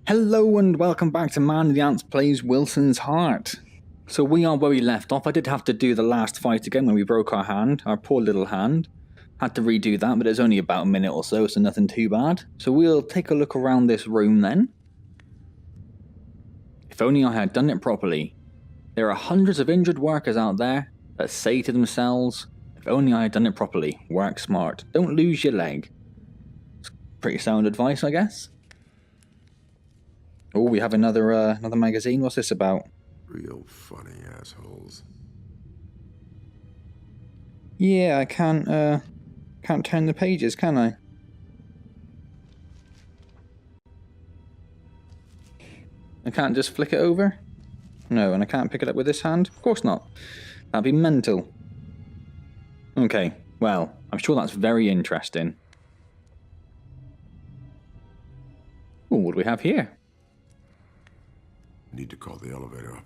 Hello and welcome back to Man the Antz Plays Wilson's Heart. So we are where we left off. I did have to do the last fight again when we broke our hand, our poor little hand. Had to redo that, but it's only about a minute or so, so nothing too bad. So we'll take a look around this room then. If only I had done it properly. There are hundreds of injured workers out there that say to themselves, if only I had done it properly, work smart, don't lose your leg. It's pretty sound advice, I guess. Oh, we have another magazine. What's this about? Real funny assholes. Yeah, I can't turn the pages, can I? I can't just flick it over? No, and I can't pick it up with this hand? Of course not. That'd be mental. Okay, well, I'm sure that's very interesting. Oh, what do we have here? Need to call the elevator up.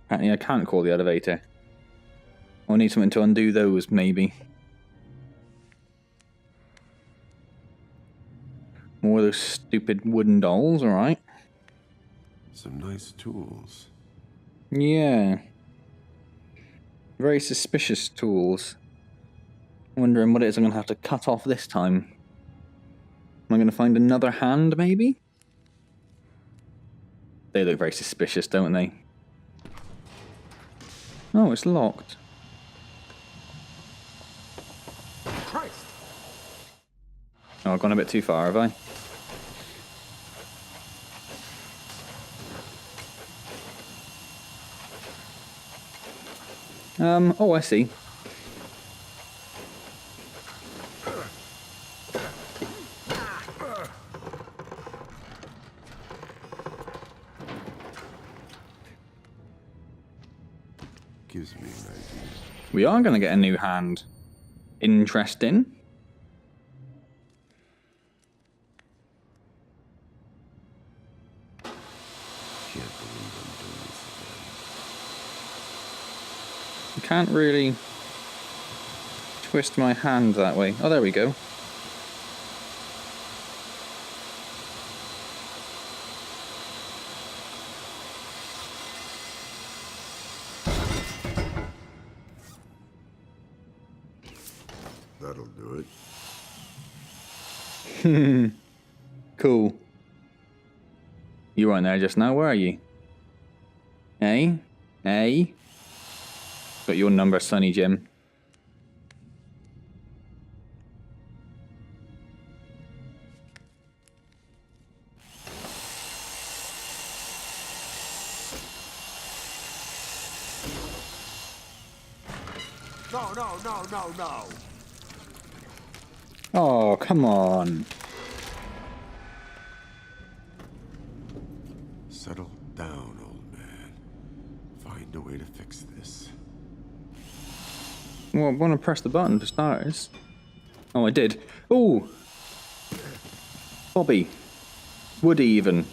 Apparently I can't call the elevator. I'll need something to undo those, maybe. More of those stupid wooden dolls, alright. Some nice tools. Yeah. Very suspicious tools. Wondering what it is I'm going to have to cut off this time. Am I going to find another hand, maybe? They look very suspicious, don't they? Oh, it's locked. Christ! Oh, I've gone a bit too far, have I? Oh, I see. Gives me an idea. We are going to get a new hand. Interesting. Can't believe I'm doing this again. I can't really twist my hand that way. Oh, there we go. That'll do it. Cool. You weren't there just now, were you? Eh? Eh? Got your number, Sonny Jim. No. Oh, come on. Settle down, old man. Find a way to fix this. Well, I want to press the button for starters. Oh, I did. Ooh! Bobby. Woody, even.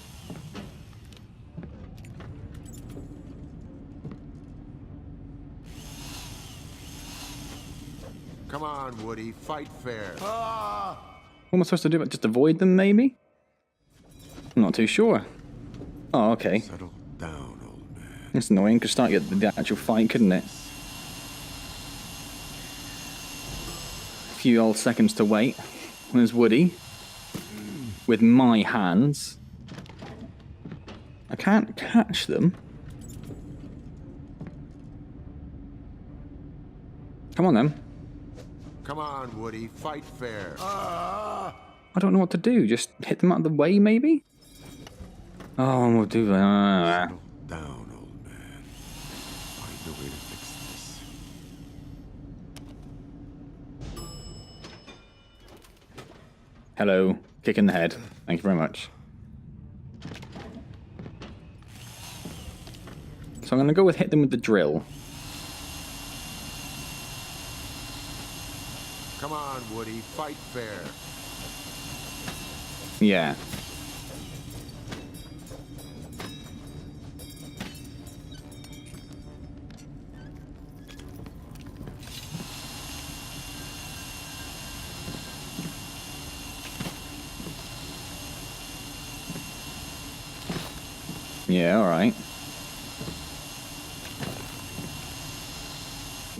Come on, Woody. Fight fair. What am I supposed to do? Just avoid them, maybe? I'm not too sure. Oh, okay. Settle down, old man. That's annoying. Could start the actual fight, couldn't it? A few old seconds to wait. There's Woody. With my hands. I can't catch them. Come on, then. Come on, Woody. Fight fair. I don't know what to do. Just hit them out of the way, maybe? Oh, we'll do that. Settle down, old man. Find a way to fix this. Hello. Kick in the head. Thank you very much. So I'm going to go with hit them with the drill. Come on, Woody. Fight fair. Yeah. Yeah, alright.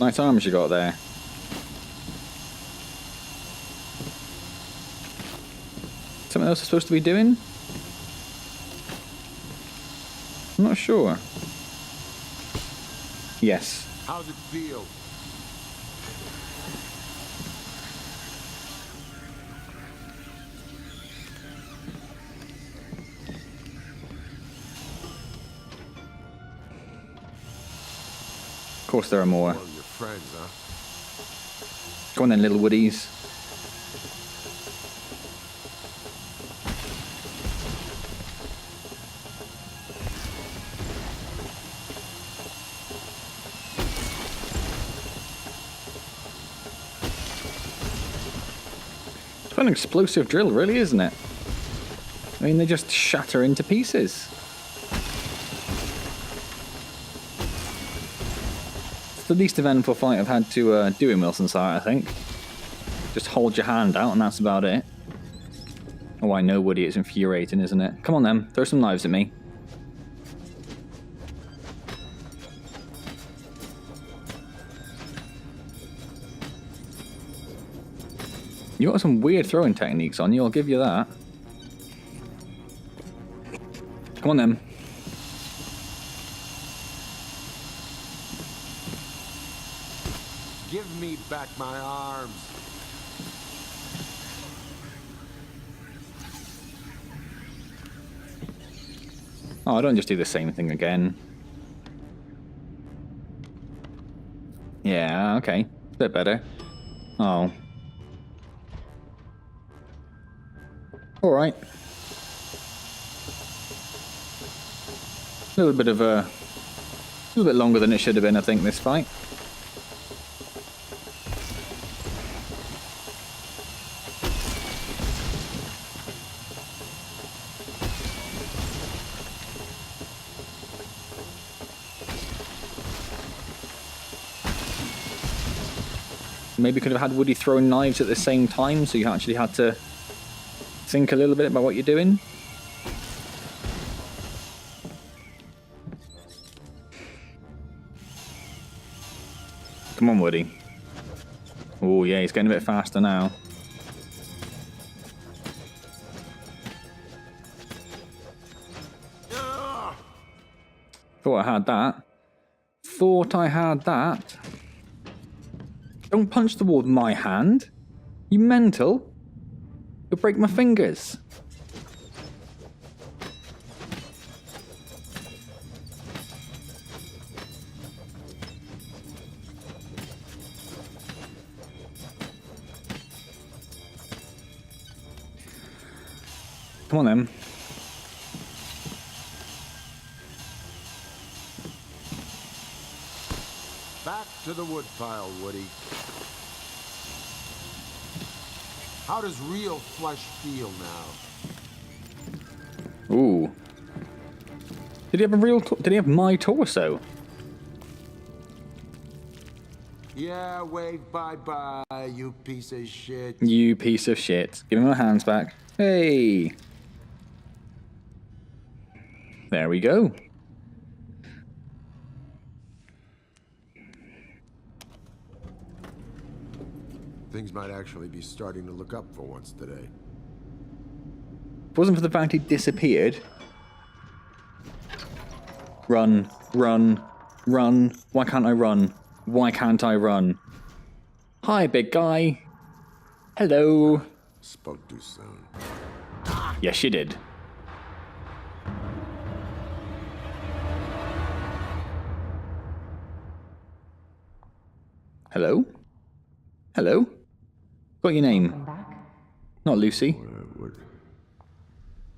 Nice arms you got there. Something else I'm supposed to be doing? I'm not sure. Yes. How's it feel? Of course there are more. One of your friends, huh? Go on then, little woodies. It's quite an explosive drill, really, isn't it? I mean, they just shatter into pieces. It's the least eventful fight I've had to do in Wilson's Heart, I think. Just hold your hand out and that's about it. Oh, I know, Woody, it's infuriating, isn't it? Come on then, throw some knives at me. You got some weird throwing techniques on you, I'll give you that. Come on then. Give me back my arms. Oh, don't just do the same thing again. Yeah, okay. A bit better. Oh. Alright. A little bit of a little bit longer than it should have been, I think, this fight. Maybe could have had Woody throwing knives at the same time, so you actually had to think a little bit about what you're doing. Come on, Woody. Oh, yeah, he's getting a bit faster now. Thought I had that. Thought I had that. Don't punch the wall with my hand. You mental? You'll break my fingers. Come on then. Back to the woodpile, Woody. How does real flesh feel now? Ooh. Did he have a real? Did he have my torso? Yeah, wave bye-bye, you piece of shit. You piece of shit. Give me my hands back. Hey. There we go. Things might actually be starting to look up for once today. If it wasn't for the fact he disappeared. Run, run, run. Why can't I run? Why can't I run? Hi, big guy. Hello. Spoke too soon. Yes, you did. Hello? Hello? Got your name? Not Lucy.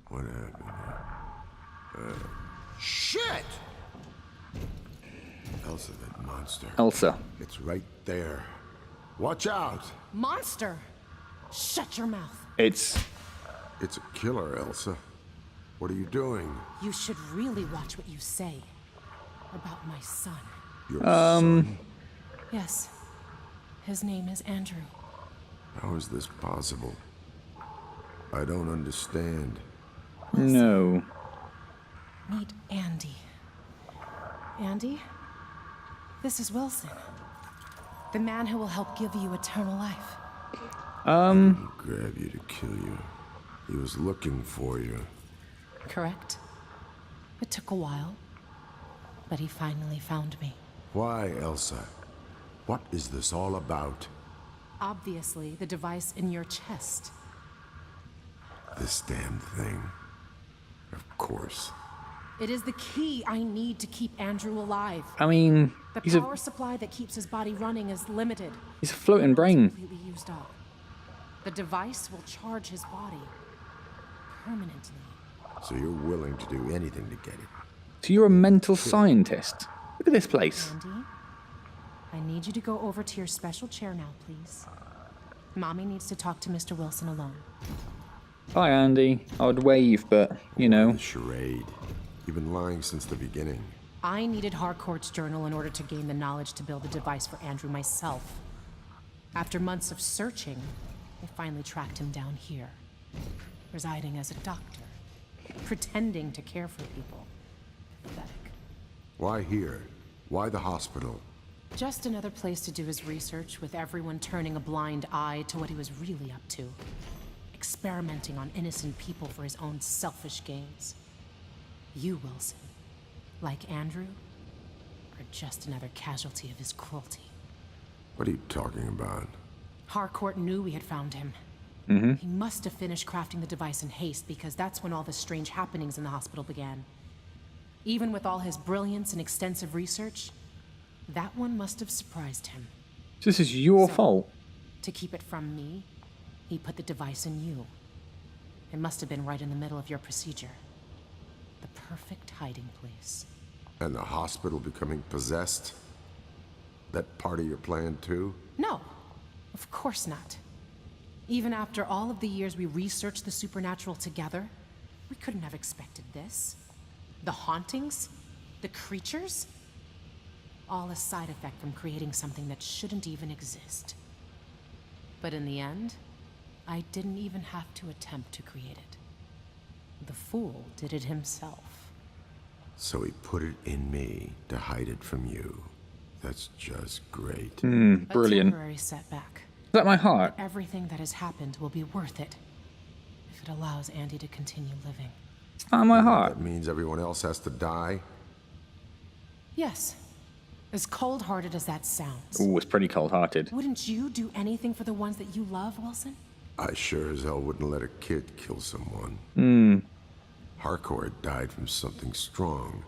What happened? Shit! Elsa, that monster. Elsa. It's right there. Watch out! Monster! Shut your mouth. It's It's a killer, Elsa. What are you doing? You should really watch what you say about my son. Your son? Yes. His name is Andrew. How is this possible? I don't understand. no. Meet Andy. Andy? This is Wilson. The man who will help give you eternal life. Grab you to kill you. He was looking for you. Correct. It took a while, but he finally found me. Why, Elsa? What is this all about? Obviously, the device in your chest. This damn thing. Of course. It is the key I need to keep Andrew alive. I mean, The he's power supply that keeps his body running is limited. a floating It's brain. completely used up. The device will charge his body permanently. So you're willing to do anything to get it. So you're a mental scientist. Look at this place. Andy, I need you to go over to your special chair now, please. Mommy needs to talk to Mr. Wilson alone. Hi, Andy. I would wave, but, you know. Charade. You've been lying since the beginning. I needed Harcourt's journal in order to gain the knowledge to build a device for Andrew myself. After months of searching, I finally tracked him down here, residing as a doctor, pretending to care for people. Pathetic. Why here? Why the hospital? Just another place to do his research, with everyone turning a blind eye to what he was really up to. Experimenting on innocent people for his own selfish gains. You, Wilson, like Andrew, are just another casualty of his cruelty. What are you talking about? Harcourt knew we had found him. He must have finished crafting the device in haste, because that's when all the strange happenings in the hospital began. Even with all his brilliance and extensive research, that one must have surprised him. This is your So- fault. To keep it from me, he put the device in you. It must have been right in the middle of your procedure. The perfect hiding place. And the hospital becoming possessed? That part of your plan too? No, of course not. Even after all of the years we researched the supernatural together, we couldn't have expected this. The hauntings, the creatures, all a side effect from creating something that shouldn't even exist. But in the end, I didn't even have to attempt to create it. The fool did it himself. So he put it in me to hide it from you. That's just great. A Brilliant. temporary setback. Is that my heart? Everything that has happened will be worth it if it allows Andy to continue living. Is that my heart? That means everyone else has to die? Yes. As cold-hearted as that sounds. Ooh, it's pretty cold-hearted. Wouldn't you do anything for the ones that you love, Wilson? I sure as hell wouldn't let a kid kill someone. Harcourt died from something strong.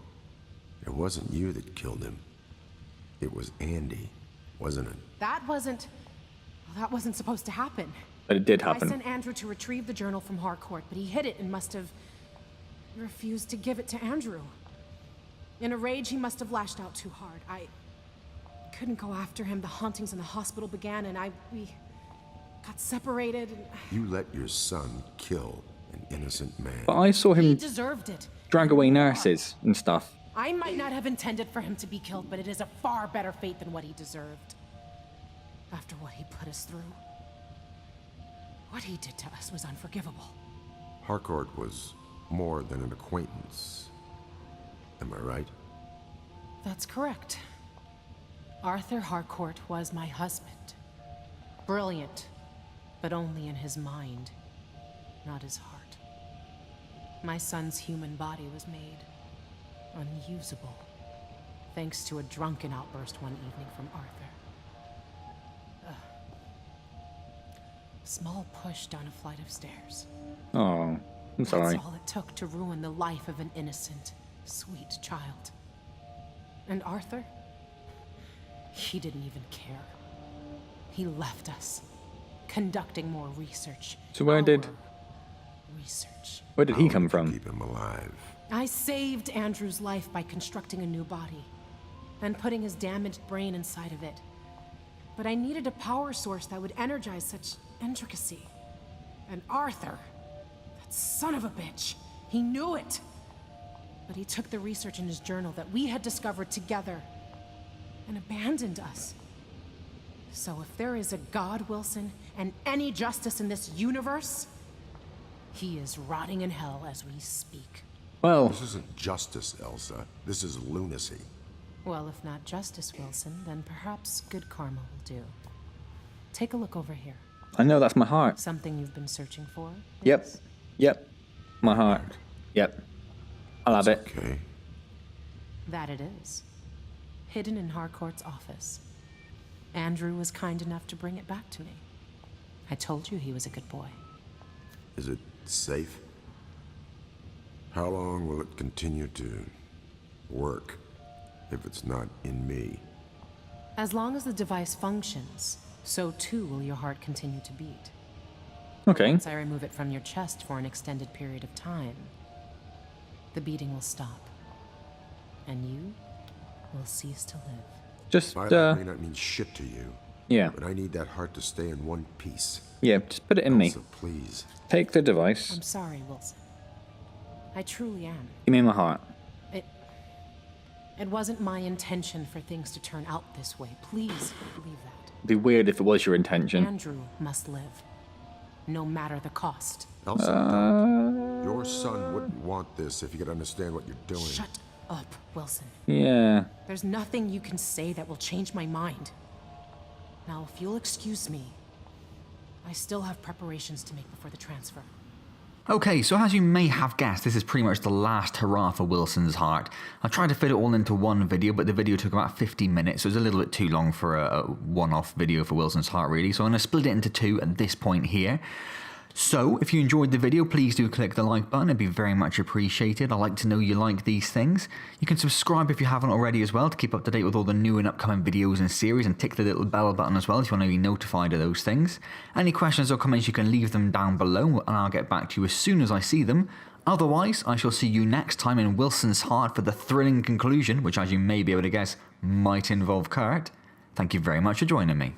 It wasn't you that killed him. It was Andy, wasn't it? That wasn't supposed to happen. But it did I happen. sent Andrew to retrieve the journal from Harcourt, but he hid it and must have refused to give it to Andrew. In a rage, he must have lashed out too hard. I couldn't go after him. The hauntings in the hospital began, and we got separated. And You let your son kill an innocent man. But I saw he him deserved it. drag away nurses and stuff. I might not have intended for him to be killed, but it is a far better fate than what he deserved. After what he put us through. What he did to us was unforgivable. Harcourt was more than an acquaintance. Am I right? That's correct. Arthur Harcourt was my husband. Brilliant, but only in his mind, not his heart. My son's human body was made unusable, thanks to a drunken outburst one evening from Arthur. Small push down a flight of stairs. Oh, I'm sorry. That's all it took to ruin the life of an innocent, sweet child. And Arthur? He didn't even care. He left us, conducting more research. So where did Research. he How come did you from? Keep him alive. I saved Andrew's life by constructing a new body and putting his damaged brain inside of it. But I needed a power source that would energize such intricacy. And Arthur, that son of a bitch, he knew it. But he took the research in his journal that we had discovered together and abandoned us. So if there is a God, Wilson, and any justice in this universe, he is rotting in hell as we speak. Well, This isn't justice, Elsa. This is lunacy. Well, if not justice, Wilson, then perhaps good karma will do. Take a look over here. I know that's my heart. Something you've been searching for? Yep. Yes? Yep. My heart. Yep. I'll have it. Okay. That it is. Hidden in Harcourt's office. Andrew was kind enough to bring it back to me. I told you he was a good boy. Is it safe? How long will it continue to work if it's not in me? As long as the device functions, so too will your heart continue to beat. Okay. Once I remove it from your chest for an extended period of time, the beating will stop. And you will cease to live. Just, My life may not mean shit to you, yeah. but I need that heart to stay in one piece. Yeah, just put it in me. Elsa, please. Take the device. I'm sorry, Wilson. I truly am. Give me my heart. It wasn't my intention for things to turn out this way. Please believe that. It'd be weird if it was your intention. Andrew must live, no matter the cost. Elsa, don't. Your son wouldn't want this if he could understand what you're doing. Shut up, Wilson. Yeah. There's nothing you can say that will change my mind. Now, if you'll excuse me, I still have preparations to make before the transfer. Okay, so as you may have guessed, this is pretty much the last hurrah for Wilson's heart. I tried to fit it all into one video, but the video took about 15 minutes, so it was a little bit too long for a one-off video for Wilson's heart, really. So I'm going to split it into two at this point here. So, if you enjoyed the video, please do click the like button. It'd be very much appreciated. I like to know you like these things. You can subscribe if you haven't already as well to keep up to date with all the new and upcoming videos and series, and tick the little bell button as well if you want to be notified of those things. Any questions or comments, you can leave them down below and I'll get back to you as soon as I see them. Otherwise, I shall see you next time in Wilson's Heart for the thrilling conclusion, which, as you may be able to guess, might involve Kurt. Thank you very much for joining me.